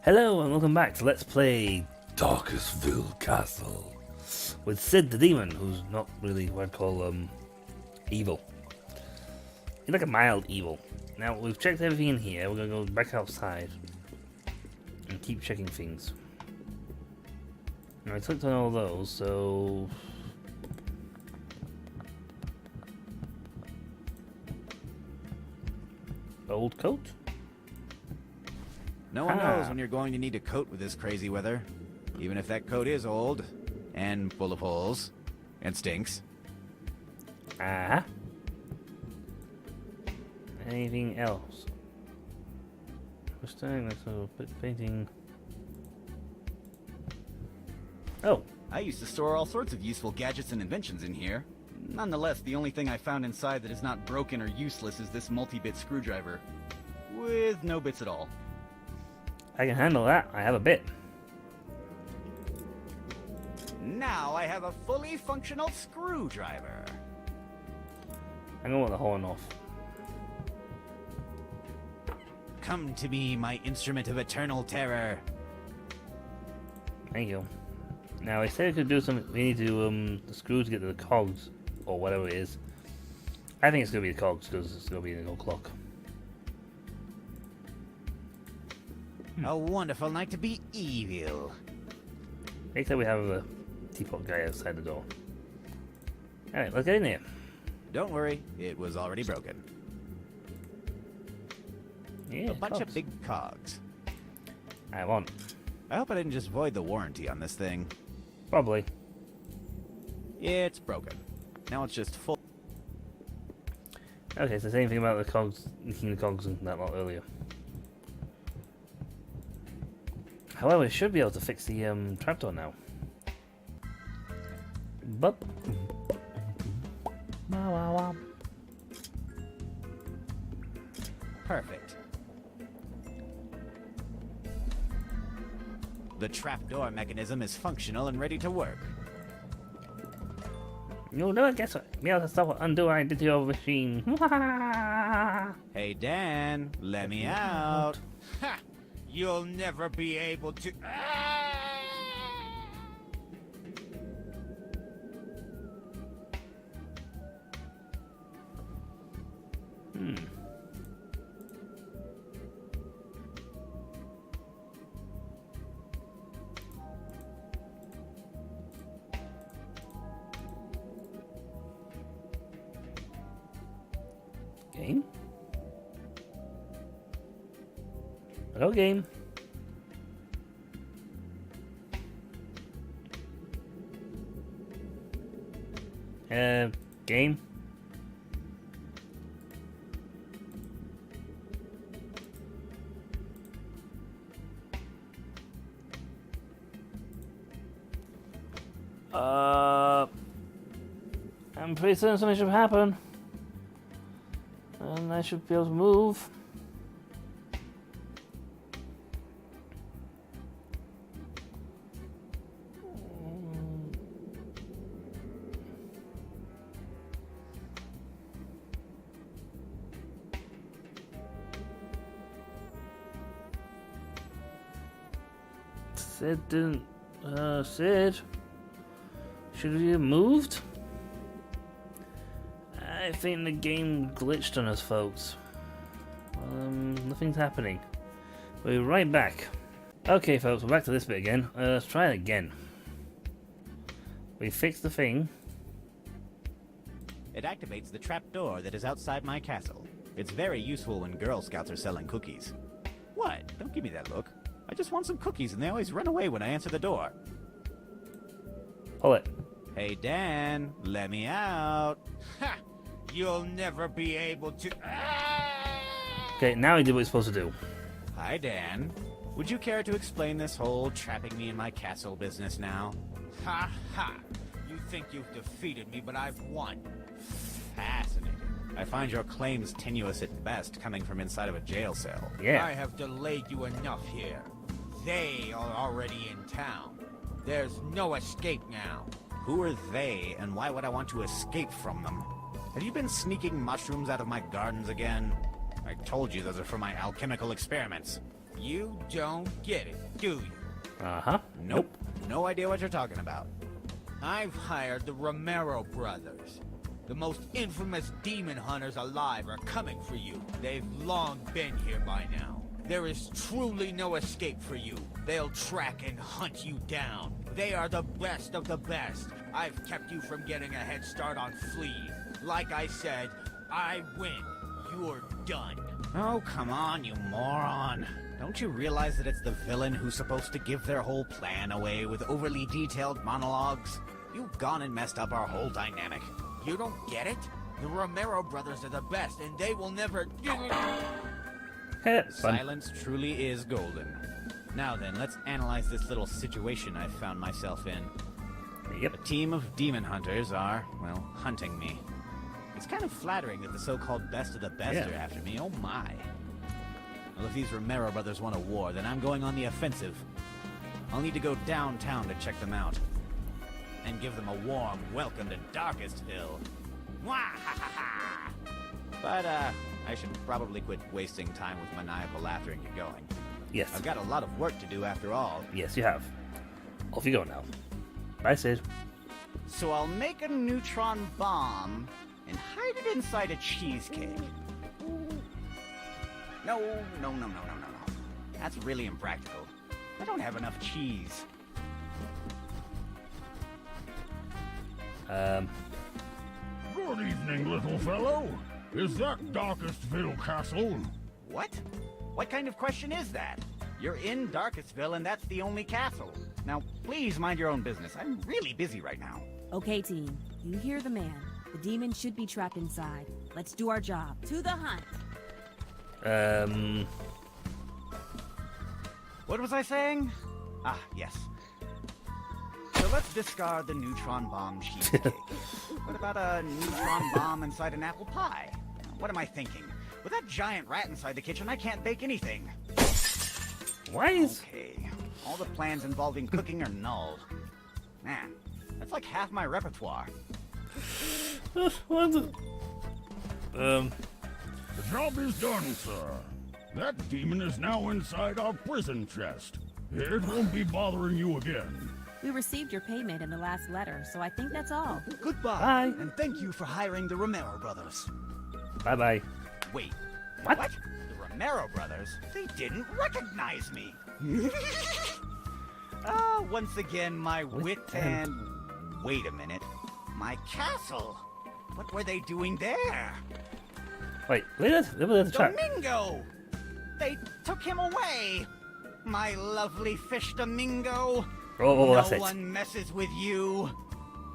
Hello and welcome back to Let's Play Darkestvile Castle with Sid the Demon, who's not really what I'd call evil. He's like a mild evil. Now we've checked everything in here, we're gonna go back outside and keep checking things. Now I clicked on all those, so old coat? No one knows when you're going to need a coat with this crazy weather. Even if that coat is old, and full of holes, and stinks. Anything else? Restoring this little painting. Oh. I used to store all sorts of useful gadgets and inventions in here. Nonetheless, the only thing I found inside that is not broken or useless is this multi-bit screwdriver. With no bits at all. I can handle that. I have a bit. Now I have a fully functional screwdriver. I'm gonna want the horn off. Come to me, my instrument of eternal terror. Thank you. Now I said I could do something. We need to the screws to get to the cogs or whatever it is. I think it's gonna be the cogs because it's gonna be an old clock. A wonderful night to be evil. Except we have the teapot guy outside the door. Alright, let's get in there. Don't worry, it was already broken. Yeah, A bunch cogs. of big cogs. I want. I hope I didn't just void the warranty on this thing. Probably. It's broken. Now it's just full. Okay, so same thing about the cogs, leaking the cogs and that lot earlier. However, we should be able to fix the trapdoor now. Bup. Perfect. The trapdoor mechanism is functional and ready to work. You'll never guess what. Be able to stop or undo what I did to your machine. Hey Dan, let me out. Ha! You'll never be able to. Game? Hello, game. Game? I'm pretty certain something should happen. And I should be able to move. Sid didn't. Sid? Should we have moved? I think the game glitched on us, folks. Nothing's happening. We'll be right back. Okay, folks, we're back to this bit again. Let's try it again. We fixed the thing. It activates the trapdoor that is outside my castle. It's very useful when Girl Scouts are selling cookies. What? Don't give me that look. I just want some cookies and they always run away when I answer the door. Pull it. Hey Dan, let me out. Ha! You'll never be able to. Okay, now he did what he's supposed to do. Hi Dan. Would you care to explain this whole trapping me in my castle business now? Ha ha! You think you've defeated me, but I've won. Fascinating. I find your claims tenuous at best, coming from inside of a jail cell. Yeah. I have delayed you enough here. They are already in town. There's no escape now. Who are they, and why would I want to escape from them? Have you been sneaking mushrooms out of my gardens again? I told you those are for my alchemical experiments. You don't get it, do you? Uh-huh. Nope. No idea what you're talking about. I've hired the Romero brothers. The most infamous demon hunters alive are coming for you. They've long been here by now. There is truly no escape for you. They'll track and hunt you down. They are the best of the best. I've kept you from getting a head start on fleeing. Like I said, I win. You're done. Oh, come on, you moron. Don't you realize that it's the villain who's supposed to give their whole plan away with overly detailed monologues? You've gone and messed up our whole dynamic. You don't get it? The Romero brothers are the best, and they will never... Hey, fun. Silence truly is golden. Now then, let's analyze this little situation I've found myself in. Yep. A team of demon hunters are, well, hunting me. It's kind of flattering that the so-called best of the best Yeah. are after me, oh my. Well, if these Romero brothers want a war, then I'm going on the offensive. I'll need to go downtown to check them out. And give them a warm welcome to Darkestvile. Mwahaha! But, I should probably quit wasting time with maniacal laughter and get going. Yes. I've got a lot of work to do after all. Yes, you have. Off you go now. Bye, Sid. So I'll make a neutron bomb and hide it inside a cheesecake. No. That's really impractical. I don't have enough cheese. Good evening, little fellow. Is that Darkestvile Castle? What? What kind of question is that? You're in Darkestville and that's the only castle. Now, please mind your own business. I'm really busy right now. Okay, team. You hear the man. The demon should be trapped inside. Let's do our job. To the hunt. What was I saying? Ah, yes. So let's discard the neutron bomb cheesecake. What about a neutron bomb inside an apple pie? What am I thinking? With that giant rat inside the kitchen, I can't bake anything. Why is... Okay, all the plans involving cooking are null. Man, that's like half my repertoire. What the... The job is done, sir. That demon is now inside our prison chest. It won't be bothering you again. We received your payment in the last letter, so I think that's all. Goodbye, Bye. and thank you for hiring the Romero brothers. Bye-bye. Wait, What? The Romero brothers? They didn't recognize me. Once again, my wit and... Wait a minute. My castle. What were they doing there? Wait, leave the track. Domingo! They took him away. My lovely fish Domingo. Oh, that's No it. one messes with you.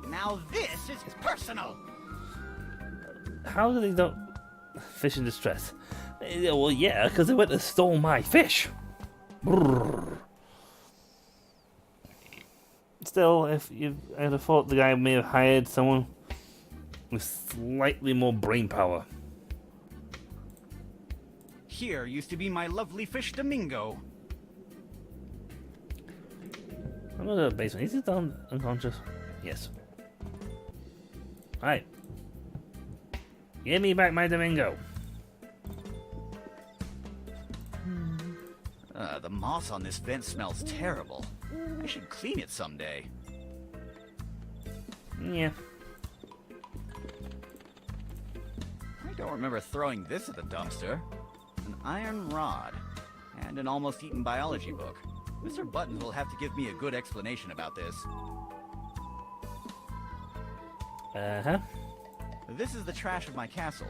Now this is personal. How do they not... Fish in distress? Well, yeah, because they went and stole my fish. Brrr. Still, I'd have thought the guy may have hired someone with slightly more brain power. Here used to be my lovely fish Domingo. I'm going to the basement. Is he down unconscious? Yes. Alright. Give me back my Domingo. The moss on this vent smells terrible. I should clean it someday. Yeah. I don't remember throwing this at the dumpster. An iron rod. And an almost eaten biology book. Mr. Buttons will have to give me a good explanation about this. Uh-huh. This is the trash of my castle.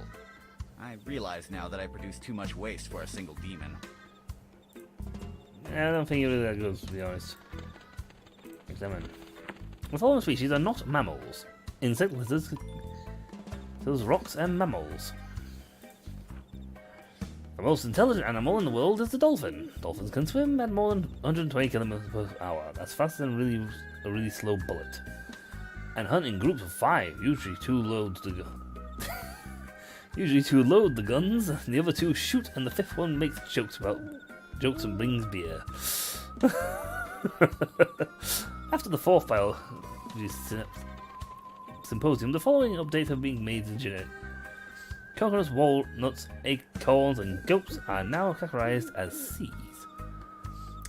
I realize now that I produce too much waste for a single demon. I don't think it was that good, to be honest. Examine. The following species are not mammals. Insect lizards, those rocks, and mammals. The most intelligent animal in the world is the dolphin. Dolphins can swim at more than 120 kilometers per hour. That's faster than a really slow bullet. And hunt in groups of 5, usually 2 loads to go. Usually 2 load the guns, the other 2 shoot, and the 5th one makes jokes and brings beer. After the 4th symposium, the following updates have been made to genetic. Coconuts, walnuts, acorns, and goats are now categorized as Cs.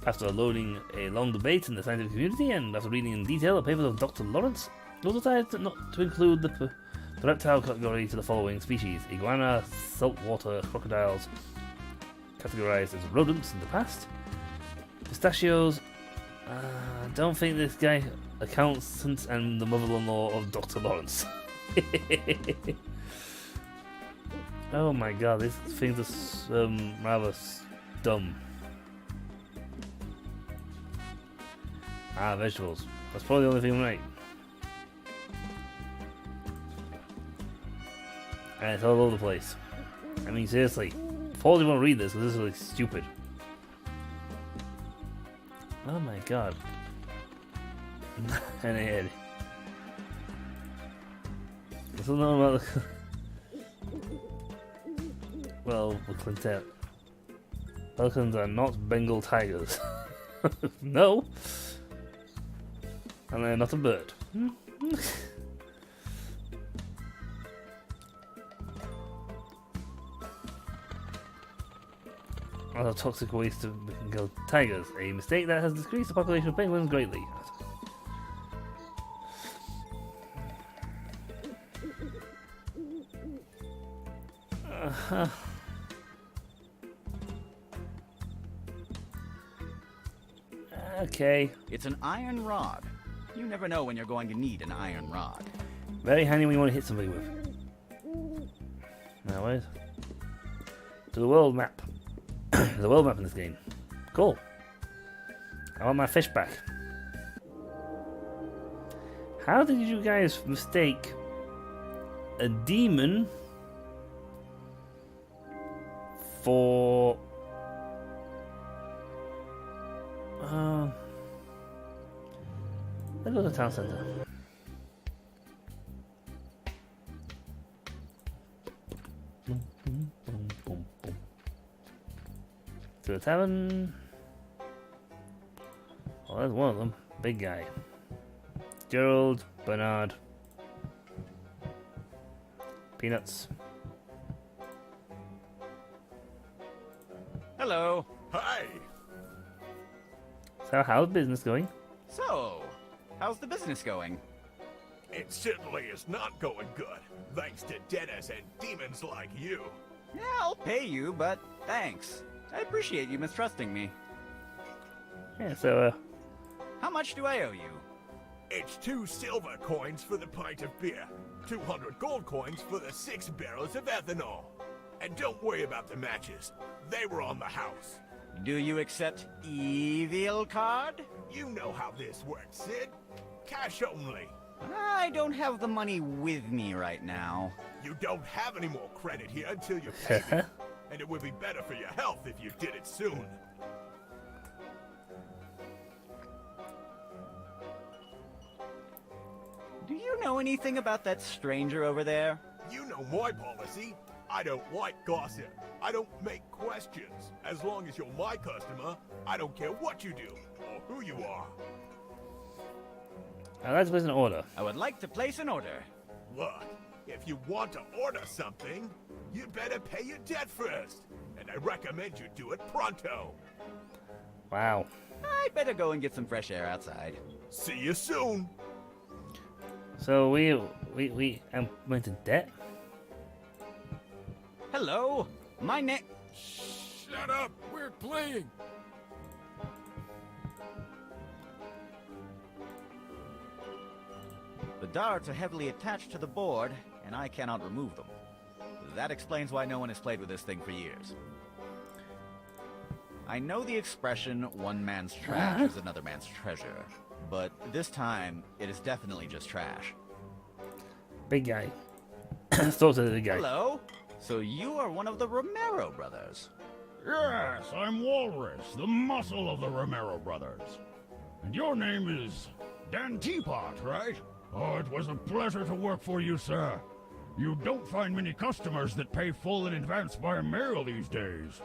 After loading a long debate in the scientific community and after reading in detail the papers of Dr. Lawrence, it was decided not to include the reptile category to the following species: iguana, saltwater crocodiles, categorized as rodents in the past. Pistachios. I don't think this guy accountant and the mother-in-law of Dr. Lawrence. Oh my god, these things are rather dumb. Ah, vegetables. That's probably the only thing right. And it's all over the place. I mean, seriously. Paul, you want to read this because this is really stupid. Oh my god. And a head. This is not about the... Well, the quintet. Pelicans are not Bengal tigers. No. And they're not a bird. Other toxic waste to kill tigers. A mistake that has decreased the population of penguins greatly. Okay. It's an iron rod. You never know when you're going to need an iron rod. Very handy when you want to hit somebody with. Now where's... To the world map. The world map in this game. Cool. I want my fish back. How did you guys mistake a demon for... Let's go to the town center. To the tavern. Oh, there's one of them. Big guy. Gerald, Bernard. Peanuts. Hello. Hi! So, how's business going? So, how's the business going? It certainly is not going good, thanks to debtors and demons like you. Yeah, I'll pay you, but thanks. I appreciate you mistrusting me. Yeah, so, How much do I owe you? It's 2 silver coins for the pint of beer, 200 gold coins for the 6 barrels of ethanol. And don't worry about the matches, they were on the house. Do you accept evil card? You know how this works, Sid. Cash only. I don't have the money with me right now. You don't have any more credit here until you pay me. And it would be better for your health if you did it soon. Do you know anything about that stranger over there? You know my policy. I don't like gossip. I don't make questions. As long as you're my customer, I don't care what you do or who you are. I'd like to place an order. I would like to place an order. Look, if you want to order something, you'd better pay your debt first. And I recommend you do it pronto. Wow. I better go and get some fresh air outside. See you soon. So we went in debt? Hello, my name... Shut up! We're playing! The darts are heavily attached to the board, and I cannot remove them. That explains why no one has played with this thing for years. I know the expression, one man's trash is another man's treasure, but this time, it is definitely just trash. Big guy. Still to the big guy. Hello? So you are one of the Romero brothers? Yes, I'm Walrus, the muscle of the Romero brothers. And your name is Dan Teapot, right? Oh, it was a pleasure to work for you, sir. You don't find many customers that pay full in advance by mail these days.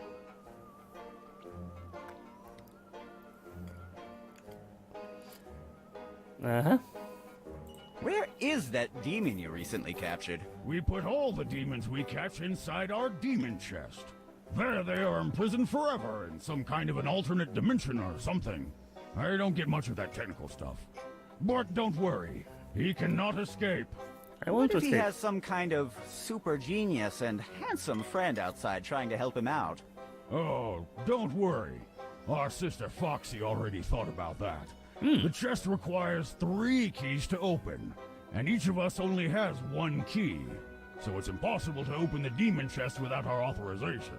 Uh-huh. Where is that demon you recently captured? We put all the demons we catch inside our demon chest. There they are imprisoned forever in some kind of an alternate dimension or something. I don't get much of that technical stuff. But don't worry, he cannot escape. I want to If he escape. has some kind of super genius and handsome friend outside trying to help him out. Oh, don't worry. Our sister Foxy already thought about that. The chest requires 3 keys to open, and each of us only has 1 key. So it's impossible to open the demon chest without our authorization.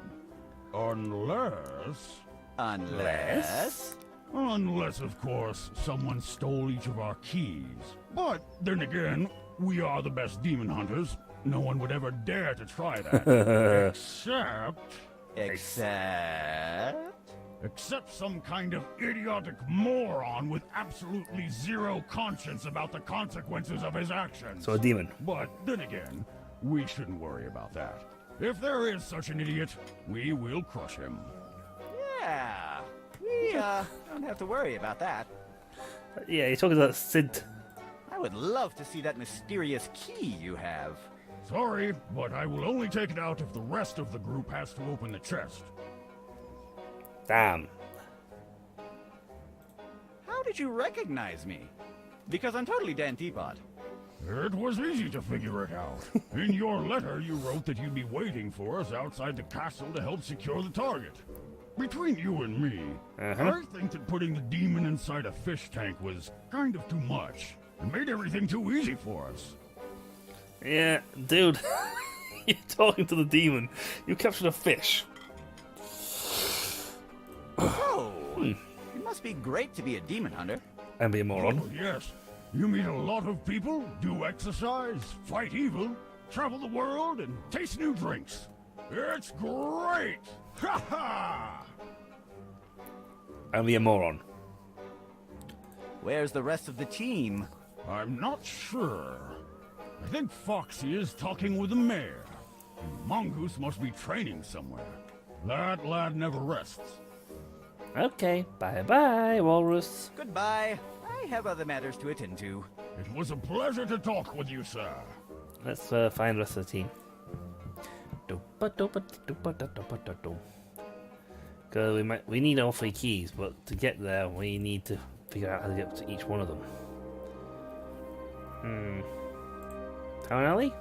Unless, of course, someone stole each of our keys. But then again, we are the best demon hunters. No one would ever dare to try that. Except some kind of idiotic moron with absolutely zero conscience about the consequences of his actions. So a demon. But then again, we shouldn't worry about that. If there is such an idiot, we will crush him. Yeah, we don't have to worry about that. Yeah, you're talking about Sid. I would love to see that mysterious key you have. Sorry, but I will only take it out if the rest of the group has to open the chest. Damn. How did you recognize me? Because I'm totally Dan Teapot. It was easy to figure it out. In your letter, you wrote that you'd be waiting for us outside the castle to help secure the target. Between you and me, I think that putting the demon inside a fish tank was kind of too much. It made everything too easy for us. Yeah, dude. You're talking to the demon. You captured a fish. Oh, it must be great to be a demon hunter. And be a moron. Oh, yes. You meet a lot of people, do exercise, fight evil, travel the world, and taste new drinks. It's great! Ha ha! And be a moron. Where's the rest of the team? I'm not sure. I think Foxy is talking with the mayor. And Mongoose must be training somewhere. That lad never rests. Okay, bye-bye, Walrus. Goodbye. I have other matters to attend to. It was a pleasure to talk with you, sir. Let's find the rest of the team. Because we need all 3 keys, but to get there, we need to figure out how to get to each one of them. Town alley?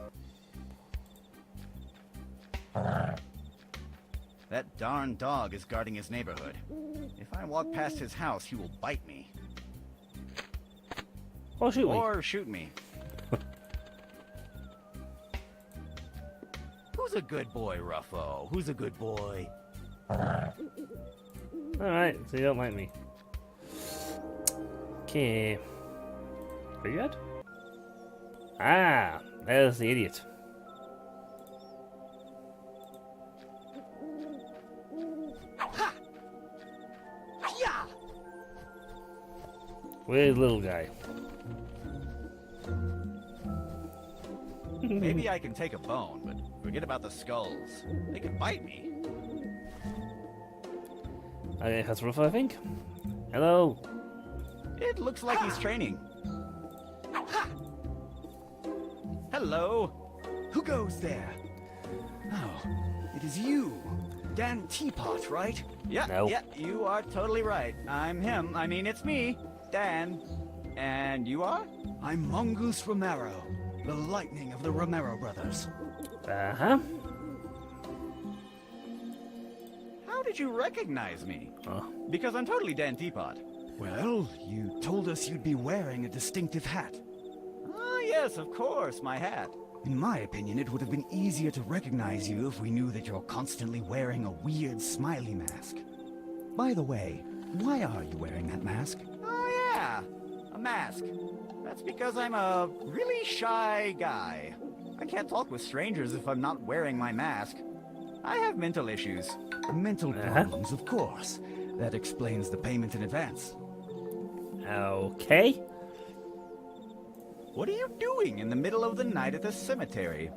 That darn dog is guarding his neighborhood. If I walk past his house, he will bite me. Or shoot me. Or shoot me. Who's a good boy, Ruffo? Who's a good boy? Alright, so you don't like me. Okay. Pretty good? Ah, there's the idiot. Where's the little guy? Maybe I can take a bone, but forget about the skulls. They can bite me. Okay, that's rough, I think. Hello. It looks like he's training. Hello. Who goes there? Oh, it is you. Dan Teapot, right? Yeah, No. yeah, you are totally right. I'm him. I mean, it's me, Dan. And you are? I'm Mongoose Romero, the lightning of the Romero brothers. Uh-huh. How did you recognize me? Oh. Because I'm totally Dan Teapot. Well, you told us you'd be wearing a distinctive hat. Ah, yes, of course, my hat. In my opinion, it would have been easier to recognize you if we knew that you're constantly wearing a weird smiley mask. By the way, why are you wearing that mask? Oh, yeah, a mask. That's because I'm a really shy guy. I can't talk with strangers if I'm not wearing my mask. I have mental issues. Mental problems, of course. That explains the payment in advance. Okay. What are you doing in the middle of the night at the cemetery?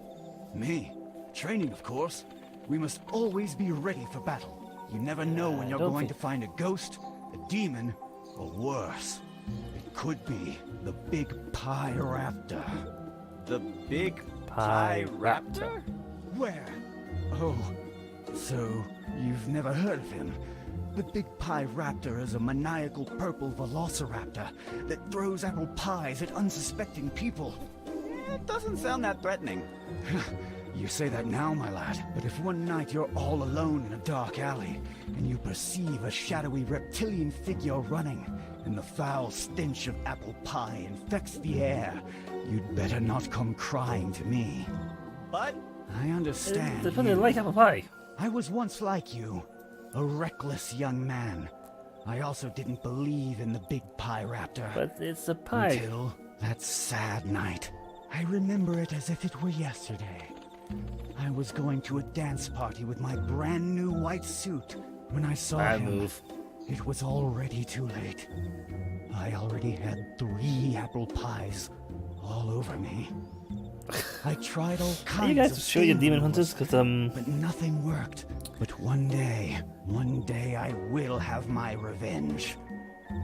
Me? Training, of course. We must always be ready for battle. You never know when you're don't going think- to find a ghost, a demon, or worse. It could be the Big Pie Raptor. The Big Pie Pie Raptor? Where? Oh, so You've never heard of him. The Big Pie Raptor is a maniacal purple velociraptor that throws apple pies at unsuspecting people. It doesn't sound that threatening. You say that now, my lad, but if one night you're all alone in a dark alley, and you perceive a shadowy reptilian figure running, and the foul stench of apple pie infects the air, you'd better not come crying to me. But I understand. They probably you. like apple pie. I was once like you, a reckless young man. I also didn't believe in the Big Pie Raptor. But it's a pie. Until that sad night. I remember it as if it were yesterday. I was going to a dance party with my brand new white suit when I saw Bad him. move. It was already too late. I already had 3 apple pies all over me. I tried all kinds Are you guys of sure you're demon things, hunters? Because but nothing worked. But one day I will have my revenge.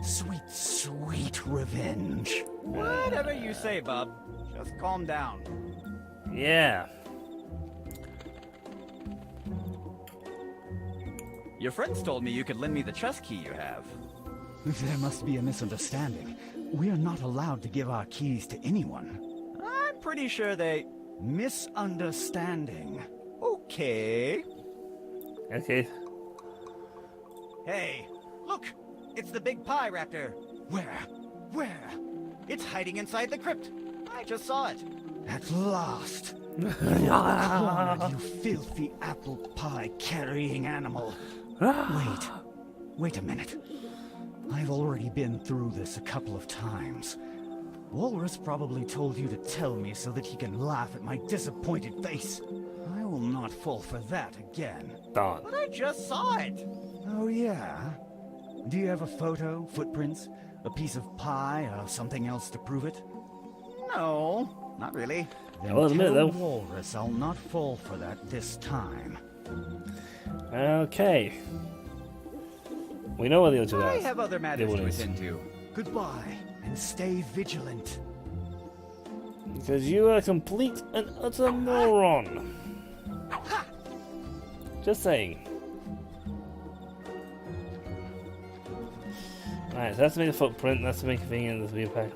Sweet, sweet revenge. whatever you say, bub. Just calm down. yeah. Your friends told me you could lend me the chest key you have. There must be a misunderstanding. We are not allowed to give our keys to anyone. I'm pretty sure they... Misunderstanding. Okay. Okay. Hey, look! It's the Big Pie Raptor. Where? Where? It's hiding inside the crypt. I just saw it. At last. Cornered, you filthy apple pie carrying animal. Wait a minute. I've already been through this a couple of times. Walrus probably told you to tell me so that he can laugh at my disappointed face. I will not fall for that again. Darn. But I just saw it. Oh yeah? Do you have a photo, footprints, a piece of pie, or something else to prove it? No, not really. Then Well, admit it, tell though. Walrus I'll not fall for that this time. Okay. We know what the other two I are. have other matters to Demons. attend to. Goodbye, and stay vigilant. Because you are a complete and utter moron. Just saying. Alright, so that's to make a footprint, that's to make a thing in this weird pack.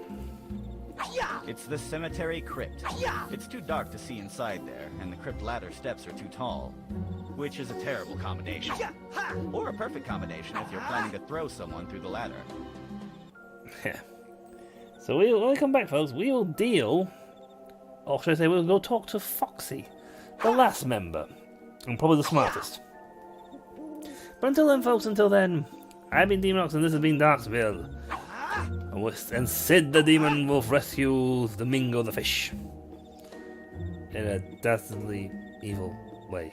It's the cemetery crypt. It's too dark to see inside there, and the crypt ladder steps are too tall. Which is a terrible combination. Or a perfect combination if you're planning to throw someone through the ladder. So when we come back, folks, we will deal, or should I say, we'll go talk to Foxy, the last member, and probably the smartest. But until then, folks, I've been Demonox, and this has been Darkestvile. And Sid the Demon Wolf rescues the Mingo the Fish. In a dastardly evil way.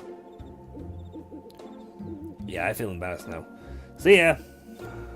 Yeah, I feel embarrassed now. See ya!